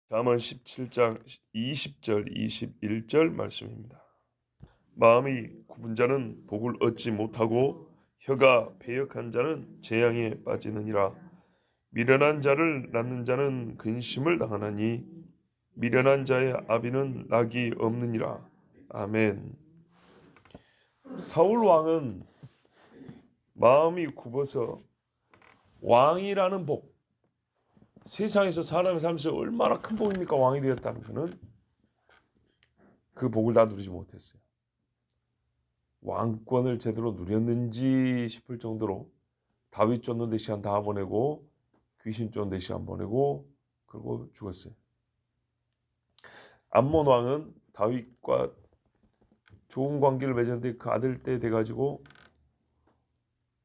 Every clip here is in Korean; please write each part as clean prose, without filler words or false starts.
잠언 17장 20절 21절 말씀입니다. 마음이 굽은 자는 복을 얻지 못하고 혀가 패역한 자는 재앙에 빠지느니라. 미련한 자를 낳는 자는 근심을 당하나니 미련한 자의 아비는 낙이 없느니라. 아멘. 사울 왕은 마음이 굽어서 왕이라는 복, 세상에서 사람이 살면서 얼마나 큰 복입니까? 왕이 되었다는 것은 그 복을 다 누리지 못했어요. 왕권을 제대로 누렸는지 싶을 정도로 다윗 쫓는 데 시간 다 보내고 귀신 쫓는 데 시간 보내고 그리고 죽었어요. 암몬 왕은 다윗과 좋은 관계를 맺었는데 그 아들 때 돼가지고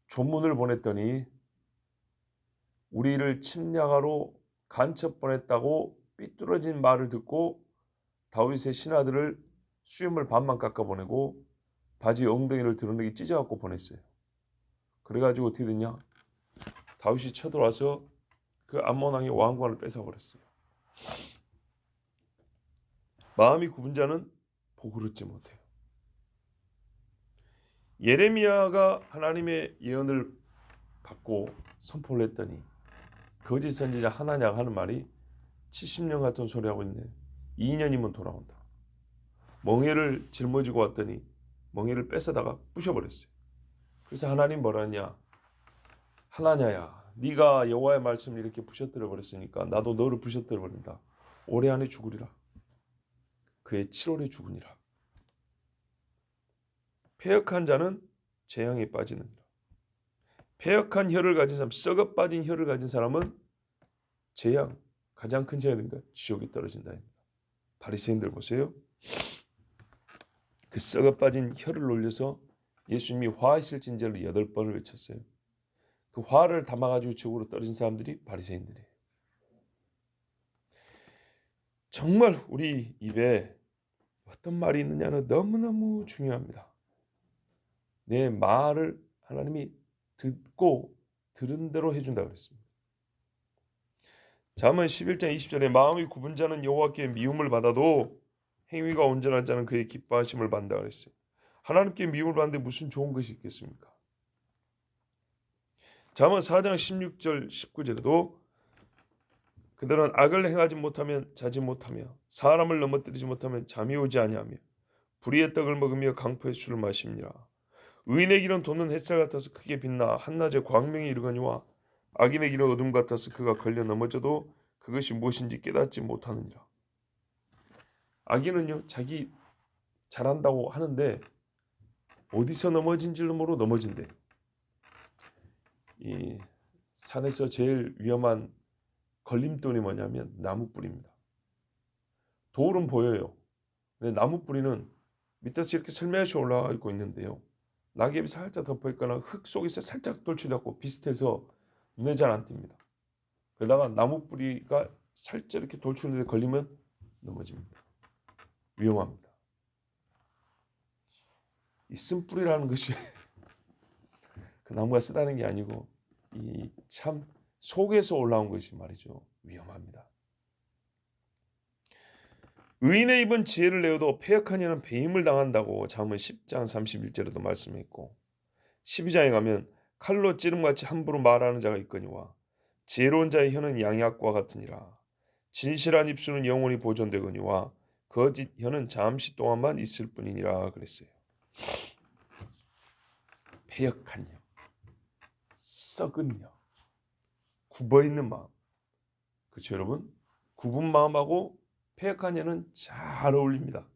조문을 보냈더니 우리를 침략하러 간첩 보냈다고 삐뚤어진 말을 듣고 다윗의 신하들을 수염을 반만 깎아보내고 바지 엉덩이를 드러내게 찢어갖고 보냈어요. 그래가지고 어떻게 됐냐? 다윗이 쳐들어와서 그 암몬 왕의 왕관을 뺏어버렸어요. 마음이 굽은 자는 복을 얻지 못해요. 예레미야가 하나님의 예언을 받고 선포를 했더니 거짓 선지자 하나냐가 하는 말이 70년 같은 소리 하고 있네. 2년이면 돌아온다. 멍에를 짊어지고 왔더니 멍에를 뺏어다가 부셔버렸어요. 그래서 하나님 뭐라 하냐? 하나냐야, 네가 여호와의 말씀을 이렇게 부셔뜨려 버렸으니까 나도 너를 부셔뜨려 버린다. 올해 안에 죽으리라. 그의 7월에 죽으니라. 패역한 자는 재앙에 빠지느니라. 패역한 혀를 가진 사람, 썩어 빠진 혀를 가진 사람은 재앙, 가장 큰 재앙인가? 지옥에 떨어진다입니다. 바리새인들 보세요. 그 썩어 빠진 혀를 놀려서 예수님이 화하실진저를 8번을 외쳤어요. 그 화를 담아가지고 지옥으로 떨어진 사람들이 바리새인들이에요. 정말 우리 입에 어떤 말이 있느냐는 너무너무 중요합니다. 내 말을 하나님이 듣고 들은 대로 해준다고 그랬습니다. 잠언 11장 20절에 마음이 굽은 자는 여호와께 미움을 받아도 행위가 온전한 자는 그의 기뻐하심을 받는다 그랬어요. 하나님께 미움을 받는데 무슨 좋은 것이 있겠습니까? 잠언 4장 16절 19절에도 그들은 악을 행하지 못하면 자지 못하며 사람을 넘어뜨리지 못하면 잠이 오지 아니하며 불의의 떡을 먹으며 강포의 술을 마십니다. 의인의 길은 돋는 햇살 같아서 크게 빛나 한낮에 광명이 이르거니와 악인의 길은 어둠 같아서 그가 걸려 넘어져도 그것이 무엇인지 깨닫지 못하느니라. 악인은요, 자기 잘한다고 하는데 어디서 넘어진지를 모르고 넘어진대. 이 산에서 제일 위험한 걸림돌이 뭐냐면 나무뿌리입니다. 돌은 보여요. 근데 나무뿌리는 밑에서 이렇게 슬며시 올라가 있고 있는데요. 낙엽이 살짝 덮어있거나 흙 속에서 살짝 돌출되고 비슷해서 눈에 잘 안 띕니다. 그러다가 나무뿌리가 살짝 이렇게 돌출돼 걸리면 넘어집니다. 위험합니다. 이 쓴뿌리라는 것이 그 나무가 쓰다는 게 아니고 이 참 속에서 올라온 것이 말이죠. 위험합니다. 의인의 입은 지혜를 내어도 패역한 이는 배임을 당한다고 잠언 10장 31절에도 말씀했고 12장에 가면 칼로 찌름같이 함부로 말하는 자가 있거니와 지혜로운 자의 혀는 양약과 같으니라. 진실한 입술은 영원히 보존되거니와 거짓 혀는 잠시 동안만 있을 뿐이니라 그랬어요. 패역한 혀, 썩은 혀, 굽어있는 마음. 그렇죠 여러분? 굽은 마음하고 패역한 혀는 잘 어울립니다.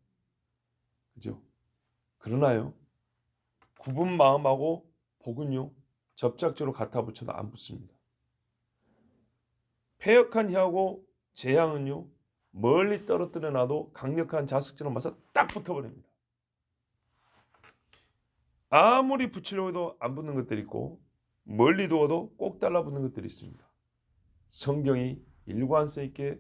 그죠? 그러나요? 굽은 마음하고 복은요 접착제로 갖다 붙여도 안 붙습니다. 패역한 혀하고 재앙은요 멀리 떨어뜨려 놔도 강력한 자석제로 맞서 딱 붙어버립니다. 아무리 붙이려고 해도 안 붙는 것들이 있고 멀리 두어도 꼭 달라붙는 것들이 있습니다. 성경이 일관성 있게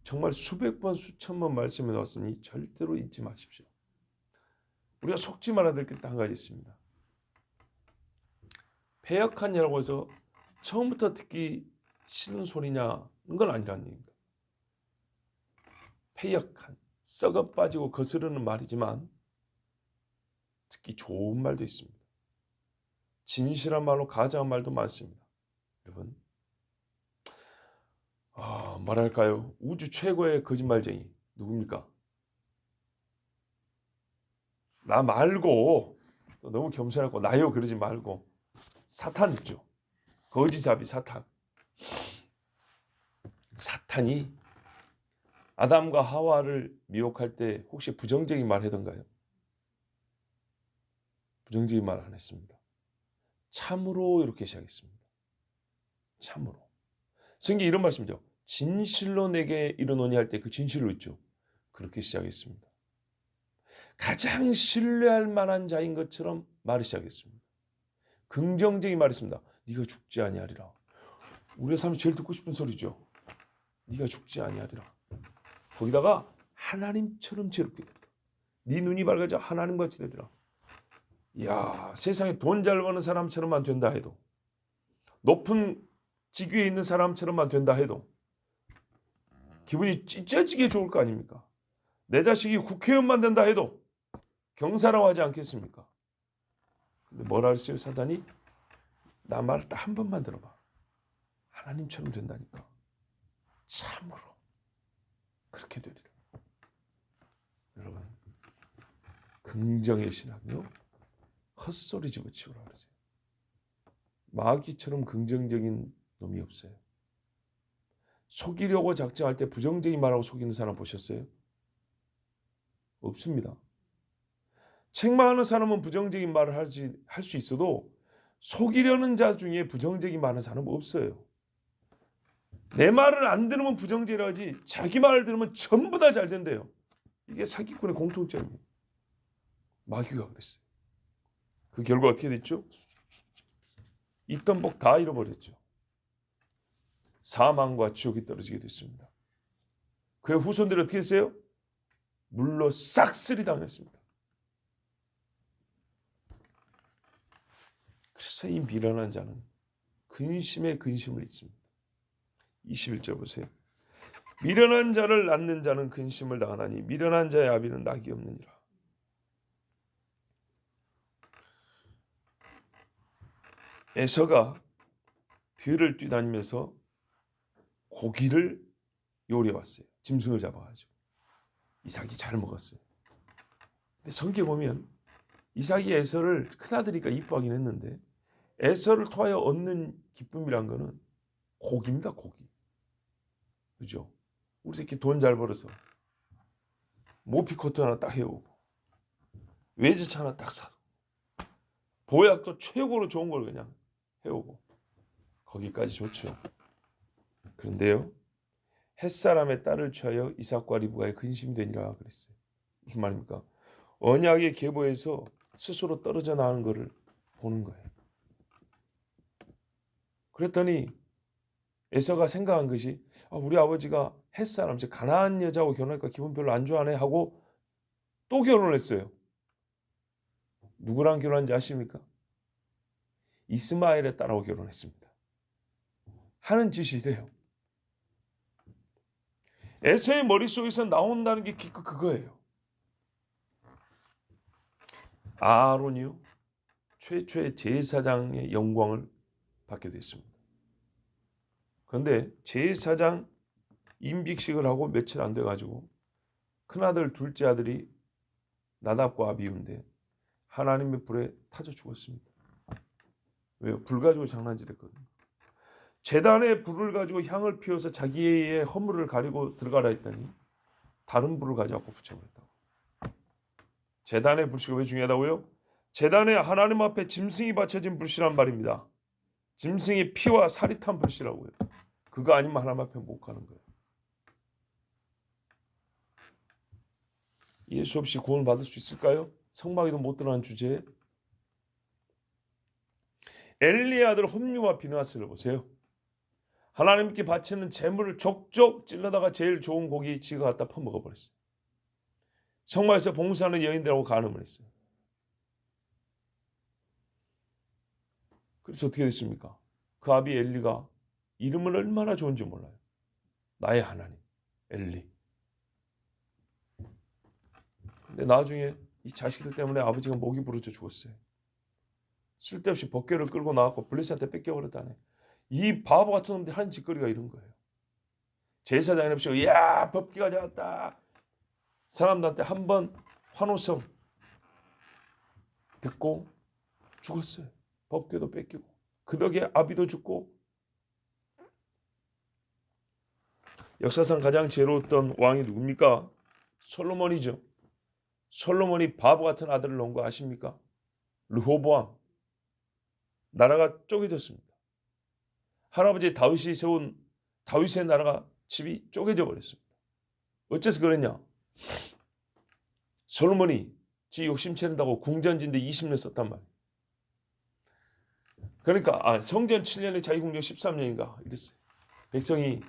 정말 수백 번 수천 번 말씀해 놨으니 절대로 잊지 마십시오. 우리가 속지 말아야 될 게 한 가지 있습니다. 패역한 혀라고 해서 처음부터 듣기 싫은 소리냐는 건 아니라는 얘기입니다. 패역한, 썩어 빠지고 거스르는 말이지만 듣기 좋은 말도 있습니다. 진실한 말로 가장한 말도 많습니다. 여러분, 뭐랄까요? 우주 최고의 거짓말쟁이 누굽니까? 나 말고, 또 너무 겸손하고 나요 그러지 말고 사탄 있죠. 거지잡이 사탄. 사탄이 아담과 하와를 미혹할 때 혹시 부정적인 말 하던가요? 부정적인 말 안 했습니다. 참으로 이렇게 시작했습니다. 참으로. 성경에 이런 말씀이죠. 진실로 내게 이르노니 할 때 그 진실로 있죠. 그렇게 시작했습니다. 가장 신뢰할 만한 자인 것처럼 말을 시작했습니다. 긍정적인 말이 있습니다. 네가 죽지 아니하리라. 우리가 삶에 제일 듣고 싶은 소리죠. 네가 죽지 아니하리라. 거기다가 하나님처럼 지혜롭게 되리라. 네 눈이 밝아져 하나님같이 되리라. 이야, 세상에 돈 잘 버는 사람처럼만 된다 해도, 높은 직위에 있는 사람처럼만 된다 해도 기분이 찢어지게 좋을 거 아닙니까? 내 자식이 국회의원만 된다 해도 경사라고 하지 않겠습니까? 근데 뭐라 했어요, 사단이? 나 말을 딱 한 번만 들어봐. 하나님처럼 된다니까. 참으로 그렇게 되리라. 여러분, 긍정의 신학요, 헛소리 집어치우라 그러세요. 마귀처럼 긍정적인 놈이 없어요. 속이려고 작정할 때 부정적인 말하고 속이는 사람 보셨어요? 없습니다. 책망하는 사람은 부정적인 말을 할 수 있어도 속이려는 자 중에 부정적인 말하는 사람은 없어요. 내 말을 안 들으면 부정적이라 하지 자기 말을 들으면 전부 다 잘 된대요. 이게 사기꾼의 공통점이에요. 마귀가 그랬어요. 그 결과 어떻게 됐죠? 있던 복 다 잃어버렸죠. 사망과 지옥에 떨어지게 됐습니다. 그의 후손들이 어떻게 했어요? 물로 싹쓸이 당했습니다. 그래서 이 미련한 자는 근심에 근심을 잊습니다. 21절 보세요. 미련한 자를 낳는 자는 근심을 당하나니 미련한 자의 아비는 낙이 없느니라. 에서가 들을 뛰다니면서 고기를 요리해왔어요. 짐승을 잡아가지고. 이삭이 잘 먹었어요. 근데 성경에 보면 이삭이 에서를 큰아들이니까 이뻐하긴 했는데 에서를 통하여 얻는 기쁨이란 거는 고기입니다. 고기. 그죠? 우리 새끼 돈 잘 벌어서 모피코트 하나 딱 해오고 외제차 하나 딱 사고 보약도 최고로 좋은 걸 그냥 해오고 거기까지 좋죠. 그런데요, 햇사람의 딸을 취하여 이삭과 리브가의 근심이 되니라 그랬어요. 무슨 말입니까? 언약의 계보에서 스스로 떨어져 나가는 것을 보는 거예요. 그랬더니 에서가 생각한 것이 우리 아버지가 햇사람, 즉 가나안 여자하고 결혼하니까 기분 별로 안 좋아하네 하고 또 결혼을 했어요. 누구랑 결혼한지 아십니까? 이스마엘의 딸하고 결혼했습니다. 하는 짓이 이래요. 에서의 머릿속에서 나온다는 게 기껏 그거예요. 아론이요, 최초의 제사장의 영광을 받게 됐습니다. 그런데 제사장 임직식을 하고 며칠 안 돼가지고 큰아들 둘째 아들이 나답과 아비후인데 하나님의 불에 타져 죽었습니다. 왜요? 불 가지고 장난질했거든요. 제단에 불을 가지고 향을 피워서 자기의 허물을 가리고 들어가라 했더니 다른 불을 가져갖고 붙여버렸다고. 제단의 불씨가 왜 중요하다고요? 제단에 하나님 앞에 짐승이 바쳐진 불씨란 말입니다. 짐승의 피와 살이 탄 불씨라고요. 그거 아니면 하나님 앞에 못 가는 거예요. 예수 없이 구원을 받을 수 있을까요? 성막에도 못 들어간 주제에 엘리의 아들 홈리와 비느하스를 보세요. 하나님께 바치는 제물을 족족 찔러다가 제일 좋은 고기 지가 갖다 퍼먹어버렸어요. 성막에서 봉사하는 여인들하고 간음을 했어요. 그래서 어떻게 됐습니까? 그 아비 엘리가 이름은 얼마나 좋은지 몰라요. 나의 하나님 엘리. 근데 나중에 이 자식들 때문에 아버지가 목이 부러져 죽었어요. 쓸데없이 법궤를 끌고 나왔고 블레셋한테 뺏겨버렸다네. 이 바보 같은 놈들이 하는 짓거리가 이런 거예요. 제사장이 없이 야 법궤 가져왔다. 사람들한테 한번 환호성 듣고 죽었어요. 법궤도 뺏기고 그 덕에 아비도 죽고. 역사상 가장 지혜로웠던 왕이 누굽니까? 솔로몬이죠. 솔로몬이 바보 같은 아들을 낳은 거 아십니까? 르호보암. 나라가 쪼개졌습니다. 할아버지 다윗이 세운 다윗의 나라가 집이 쪼개져 버렸습니다. 어째서 그랬냐? 솔로몬이 지 욕심 채는다고 궁전진대 20년 썼단 말이에요. 그러니까 성전 7년에 자기 궁전 13년인가 이랬어요. 백성이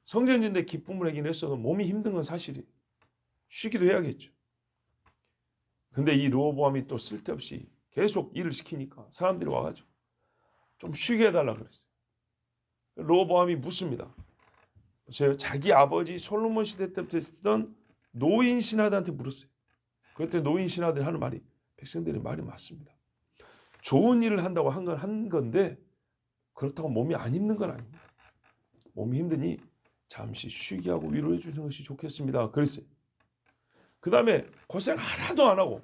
성전진대 기쁨을 하긴 했어도 몸이 힘든 건 사실이에요. 쉬기도 해야겠죠. 근데 이 르호보암이 또 쓸데없이 계속 일을 시키니까 사람들이 와가지고 좀 쉬게 해달라 그랬어요. 르호보암이 묻습니다. 보세요. 자기 아버지 솔로몬 시대 때부터 있었던 노인 신하들한테 물었어요. 그때 노인 신하들이 하는 말이 백성들의 말이 맞습니다. 좋은 일을 한다고 한 건데 그렇다고 몸이 안 힘든 건 아닙니다. 몸이 힘드니 잠시 쉬게 하고 위로해 주는 것이 좋겠습니다. 그랬어요. 그 다음에 고생 하나도 안 하고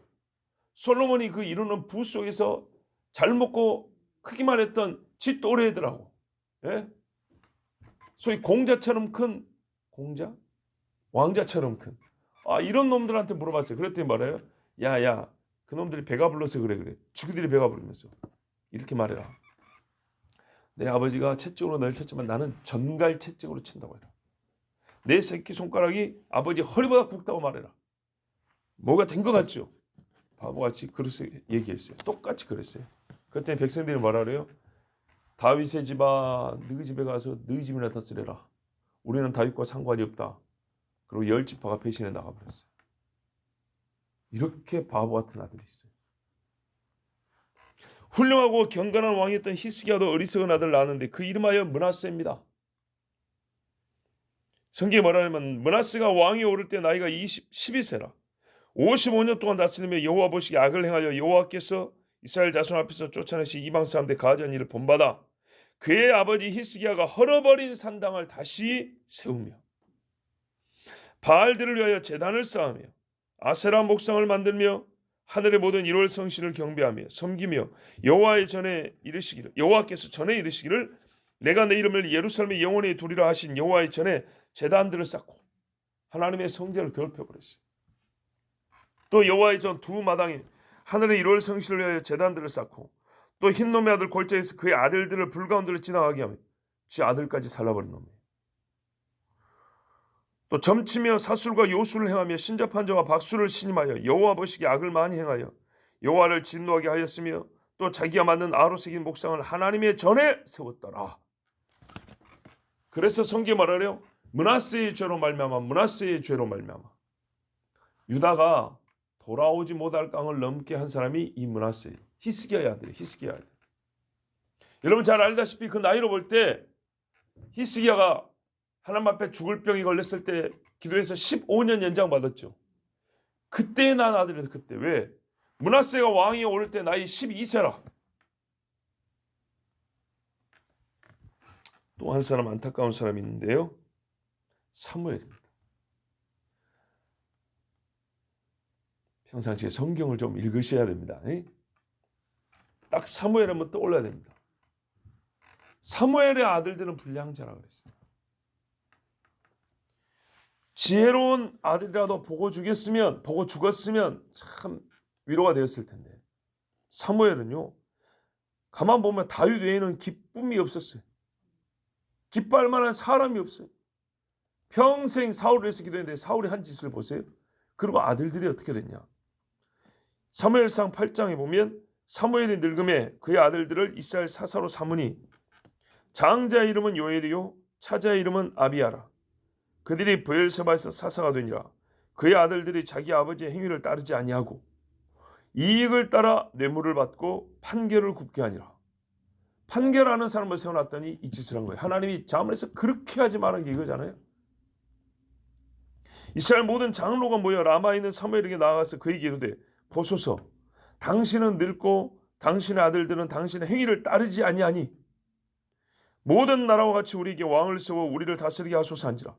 솔로몬이 그 이루는 부 속에서 잘 먹고 크기만 했던 지 또래들하고, 예? 소위 공자처럼 큰 공자? 왕자처럼 큰 이런 놈들한테 물어봤어요. 그랬더니 말해요. 야야 그 놈들이 배가 불러서 그래. 지그들이 배가 부르면서 이렇게 말해라. 내 아버지가 채찍으로 널 쳤지만 나는 전갈 채찍으로 친다고 해라. 내 새끼손가락이 아버지 허리보다 굵다고 말해라. 뭐가 된 것 같죠? 바보같이 그래서 얘기했어요. 똑같이 그랬어요. 그때 백성들이 뭐라 그래요? 다윗의 집아 너희 집에 가서 너희 집이나 다스려라. 우리는 다윗과 상관이 없다. 그리고 10지파가 배신해 나가버렸어요. 이렇게 바보 같은 아들이 있어요. 훌륭하고 경건한 왕이었던 히스기야도 어리석은 아들 낳았는데 그 이름하여 므낫세입니다. 성경에 뭐라냐면 므낫세가 왕이 오를 때 나이가 12세라. 55년 동안 다스리며 여호와 보시기에 악을 행하여 여호와께서 이스라엘 자손 앞에서 쫓아내시 이방 사람들 가하던 일을 본받아 그의 아버지 히스기야가 헐어버린 산당을 다시 세우며 바알들을 위하여 제단을 쌓으며 아세라 목상을 만들며 하늘의 모든 1월 성신을 경배하며 섬기며 여호와께서 전에 이르시기를 내가 내 이름을 예루살렘에 영원히 두리라 하신 여호와의 전에 제단들을 쌓고 하나님의 성전을 더럽혀버렸어요. 또 여호와의 전 두 마당에 하늘의 1월 성신을 위하여 제단들을 쌓고 또 흰놈의 아들 골짜기에서 그의 아들들을 불 가운데로 지나가게 하며 지 아들까지 살라버린 놈이에요. 또 점치며 사술과 요술을 행하며 신접한 자와 박수를 신임하여 여호와 보시기에 악을 많이 행하여 여호와를 진노하게 하였으며 또 자기가 만든 아로새긴 목상을 하나님의 전에 세웠더라. 그래서 성경에 말하래요. 므낫세의 죄로 말미암아 유다가 돌아오지 못할 강을 넘게 한 사람이 이 므낫세 히스기야의 아들이에요. 히스기야의 아들. 여러분 잘 알다시피 그 나이로 볼 때 히스기야가 하나님 앞에 죽을 병이 걸렸을 때 기도해서 15년 연장받았죠. 그때 난 아들이다. 그때. 왜? 므낫세가 왕이 오를 때 나이 12세라. 또 한 사람 안타까운 사람이 있는데요. 사무엘입니다. 평상시에 성경을 좀 읽으셔야 됩니다. 딱 사무엘 한번 떠올라야 됩니다. 사무엘의 아들들은 불량자라 그랬어요. 지혜로운 아들이라도 보고 죽었으면 참 위로가 되었을 텐데 사무엘은요. 가만 보면 다윗 외에는 기쁨이 없었어요. 기뻐할 만한 사람이 없어요. 평생 사울을 위해서 기도했는데 사울이 한 짓을 보세요. 그리고 아들들이 어떻게 됐냐. 사무엘상 8장에 보면 사무엘이 늙음에 그의 아들들을 이스라엘 사사로 삼으니 장자의 이름은 요엘이요 차자의 이름은 아비야라. 그들이 브엘세바에서 사사가 되니라. 그의 아들들이 자기 아버지의 행위를 따르지 아니하고 이익을 따라 뇌물을 받고 판결을 굽게 하니라. 판결하는 사람을 세워놨더니 이 짓을 한 거예요. 하나님이 자문해서 그렇게 하지 말은 게 이거잖아요. 이스라엘 모든 장로가 모여 라마에 있는 사무엘에게 나아가서 그에게 이르되 보소서 당신은 늙고 당신의 아들들은 당신의 행위를 따르지 아니하니 모든 나라와 같이 우리에게 왕을 세워 우리를 다스리게 하소서 한지라.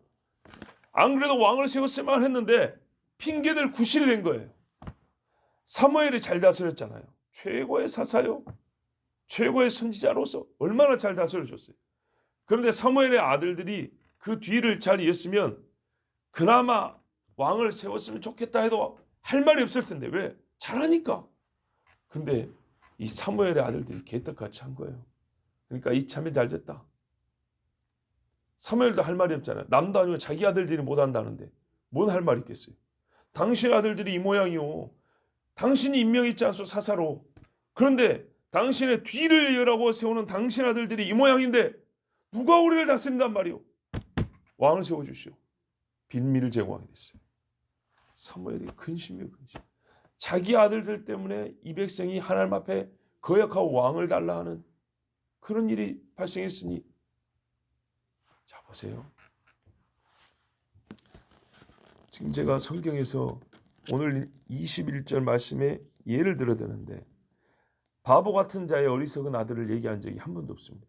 안 그래도 왕을 세웠을만 했는데 핑계들 구실이 된 거예요. 사무엘이 잘 다스렸잖아요. 최고의 사사요. 최고의 선지자로서 얼마나 잘 다스려줬어요. 그런데 사무엘의 아들들이 그 뒤를 잘 이었으면 그나마 왕을 세웠으면 좋겠다 해도 할 말이 없을 텐데 왜? 잘하니까. 근데 이 사무엘의 아들들이 개떡같이 한 거예요. 그러니까 이참에 잘 됐다. 사무엘도 할 말이 없잖아요. 남도 아니고 자기 아들들이 못한다는데 뭔 할 말이 있겠어요. 당신 아들들이 이 모양이요. 당신이 임명했지 않소 사사로. 그런데 당신의 뒤를 이으라고 세우는 당신 아들들이 이 모양인데 누가 우리를 다스린단 말이오. 왕을 세워주시오. 빌미를 제공하게 됐어요. 사무엘이 근심이요 근심. 자기 아들들 때문에 이 백성이 하나님 앞에 거역하고 왕을 달라 하는 그런 일이 발생했으니 자 보세요. 지금 제가 성경에서 오늘 21절 말씀에 예를 들어야 되는데 바보 같은 자의 어리석은 아들을 얘기한 적이 한 번도 없습니다.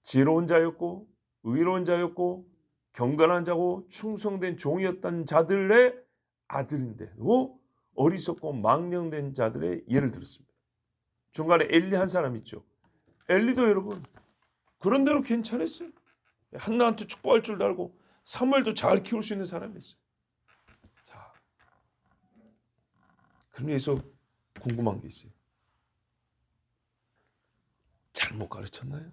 지혜로운 자였고 의로운 자였고 경건한 자고 충성된 종이었던 자들의 아들인데도 어리석고 망령된 자들의 예를 들었습니다. 중간에 엘리 한 사람 있죠. 엘리도 여러분 그런 대로 괜찮았어요. 한나한테 축복할 줄도 알고 사무엘도 잘 키울 수 있는 사람이었어요. 자, 그럼 여기서 궁금한 게 있어요. 잘못 가르쳤나요?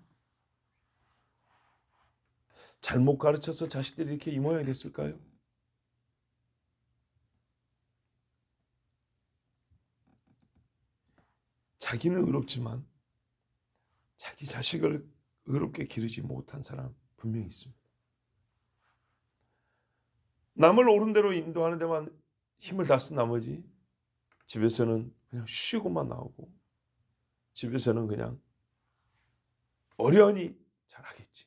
잘못 가르쳐서 자식들이 이렇게 이 모양이 됐을까요? 자기는 의롭지만 자기 자식을 의롭게 기르지 못한 사람 분명히 있습니다. 남을 옳은 대로 인도하는 데만 힘을 다 쓴 나머지 집에서는 그냥 쉬고만 나오고 집에서는 그냥 어련히 잘하겠지.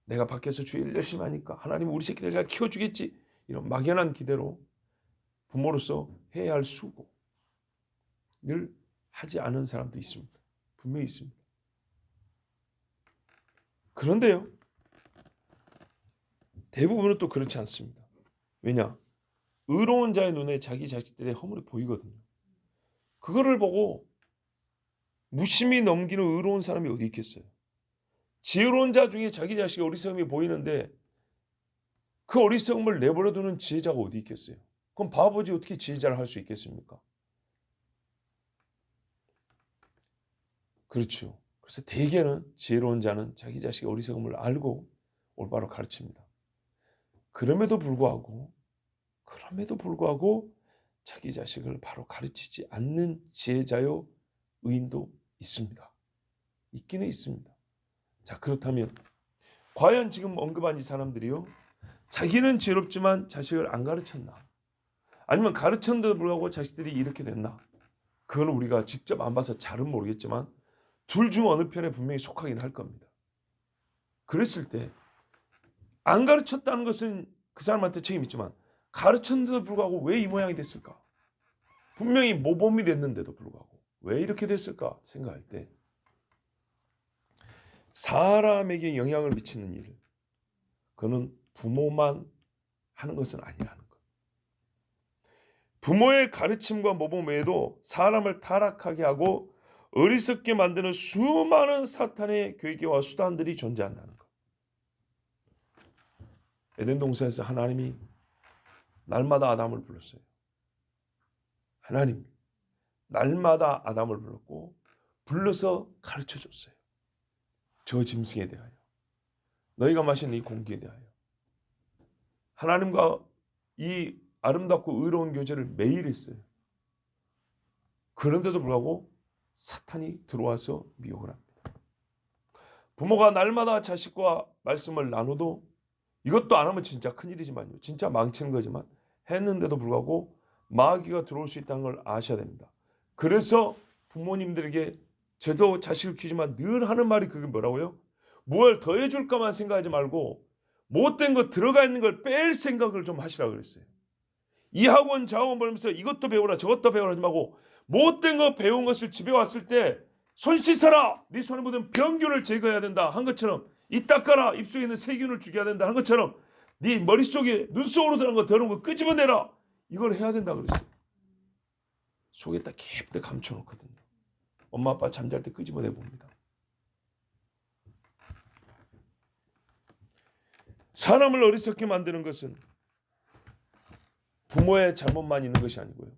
내가 밖에서 주일 열심히 하니까 하나님 우리 새끼들 잘 키워주겠지. 이런 막연한 기대로 부모로서 해야 할 수고를 하지 않은 사람도 있습니다. 분명히 있습니다. 그런데요. 대부분은 또 그렇지 않습니다. 왜냐? 의로운 자의 눈에 자기 자식들의 허물이 보이거든요. 그거를 보고 무심히 넘기는 의로운 사람이 어디 있겠어요? 지혜로운 자 중에 자기 자식의 어리석음이 보이는데 그 어리석음을 내버려두는 지혜자가 어디 있겠어요? 그럼 바보지 어떻게 지혜자를 할 수 있겠습니까? 그렇죠. 그래서 대개는 지혜로운 자는 자기 자식의 어리석음을 알고 올바로 가르칩니다. 그럼에도 불구하고 자기 자식을 바로 가르치지 않는 지혜자요 의인도 있습니다. 있기는 있습니다. 자, 그렇다면 과연 지금 언급한 이 사람들이요 자기는 지혜롭지만 자식을 안 가르쳤나? 아니면 가르쳤는데도 불구하고 자식들이 이렇게 됐나? 그건 우리가 직접 안 봐서 잘은 모르겠지만 둘 중 어느 편에 분명히 속하긴 할 겁니다. 그랬을 때 안 가르쳤다는 것은 그 사람한테 책임이 있지만 가르쳤는데도 불구하고 왜 이 모양이 됐을까? 분명히 모범이 됐는데도 불구하고 왜 이렇게 됐을까 생각할 때 사람에게 영향을 미치는 일, 그거는 부모만 하는 것은 아니라는 것. 부모의 가르침과 모범 외에도 사람을 타락하게 하고 어리석게 만드는 수많은 사탄의 괴계와 수단들이 존재한다는 것. 에덴 동산에서 하나님이 날마다 아담을 불렀어요. 하나님 날마다 아담을 불렀고 불러서 가르쳐줬어요. 저 짐승에 대하여, 너희가 마시는 이 공기에 대하여 하나님과 이 아름답고 의로운 교제를 매일 했어요. 그런데도 불구하고 사탄이 들어와서 미혹을 합니다. 부모가 날마다 자식과 말씀을 나눠도 이것도 안 하면 진짜 큰일이지만요. 진짜 망치는 거지만 했는데도 불구하고 마귀가 들어올 수 있다는 걸 아셔야 됩니다. 그래서 부모님들에게 저도 자식을 키우지만 늘 하는 말이 그게 뭐라고요? 뭘 더해줄까만 생각하지 말고 못된 거 들어가 있는 걸 뺄 생각을 좀 하시라 그랬어요. 이 학원 저 학원 보면서 이것도 배우라 저것도 배우라 하지 말고 못된 거 배운 것을 집에 왔을 때 손 씻어라. 네 손에 묻은 병균을 제거해야 된다 한 것처럼 입 닦아라. 입속에 있는 세균을 죽여야 된다 한 것처럼 네 머릿속에 눈속으로 들어간 거 더러운 거 끄집어내라. 이걸 해야 된다 그랬어요. 속에다 깊게 감춰놓거든요. 엄마 아빠 잠잘 때 끄집어내 봅니다. 사람을 어리석게 만드는 것은 부모의 잘못만 있는 것이 아니고요.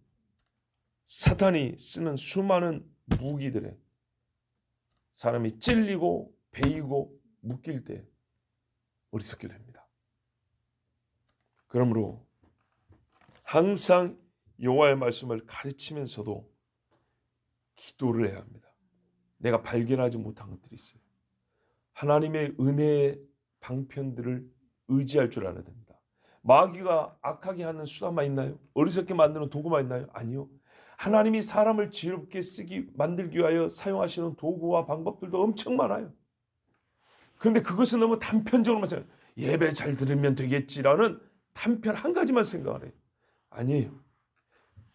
사탄이 쓰는 수많은 무기들에 사람이 찔리고 베이고 묶일 때 어리석게 됩니다. 그러므로 항상 여호와의 말씀을 가르치면서도 기도를 해야 합니다. 내가 발견하지 못한 것들이 있어요. 하나님의 은혜의 방편들을 의지할 줄 알아야 됩니다. 마귀가 악하게 하는 수단만 있나요? 어리석게 만드는 도구만 있나요? 아니요. 하나님이 사람을 지혜롭게 만들기 위하여 사용하시는 도구와 방법들도 엄청 많아요. 그런데 그것은 너무 단편적으로만 생각해요. 예배 잘 들으면 되겠지라는 단편 한 가지만 생각을 해요. 아니에요.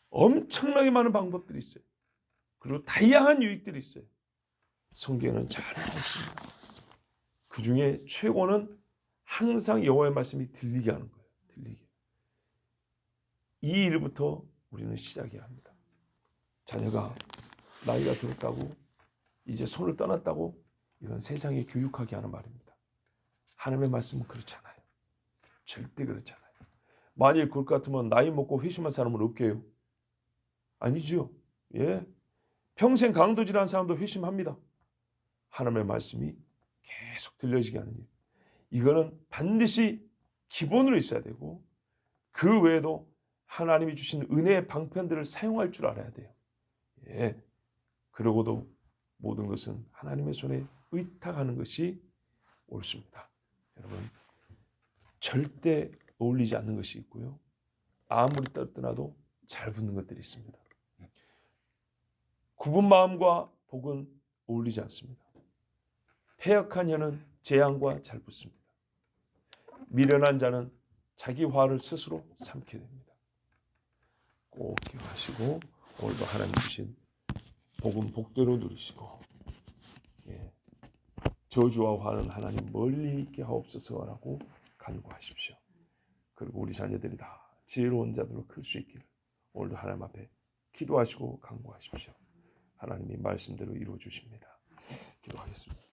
엄청나게 많은 방법들이 있어요. 그리고 다양한 유익들이 있어요. 성경에는 잘 나왔습니다. 그 중에 최고는 항상 여호와의 말씀이 들리게 하는 거예요. 들리게. 이 일부터 우리는 시작해야 합니다. 자녀가 나이가 들었다고 이제 손을 떠났다고 이건 세상에 교육하게 하는 말입니다. 하나님의 말씀은 그렇지 않아요. 절대 그렇지 않아요. 만일 그럴 것 같으면 나이 먹고 회심한 사람은 없게요. 아니죠. 예. 평생 강도질한 사람도 회심합니다. 하나님의 말씀이 계속 들려지게 하는 일. 이거는 반드시 기본으로 있어야 되고 그 외에도 하나님이 주신 은혜의 방편들을 사용할 줄 알아야 돼요. 예. 그러고도 모든 것은 하나님의 손에 의탁하는 것이 옳습니다. 여러분 절대 어울리지 않는 것이 있고요. 아무리 떠나도 잘 붙는 것들이 있습니다. 굽은 마음과 복은 어울리지 않습니다. 패역한 혀는 재앙과 잘 붙습니다. 미련한 자는 자기 화를 스스로 삼게 됩니다. 꼭 기억하시고 오늘도 하나님 주신 복은 복대로 누리시고 저주와 화는 하나님 멀리 있게 하옵소서라고 간구하십시오. 그리고 우리 자녀들이 다 지혜로운 자들로 클 수 있기를 오늘도 하나님 앞에 기도하시고 간구하십시오. 하나님이 말씀대로 이루어 주십니다. 기도하겠습니다.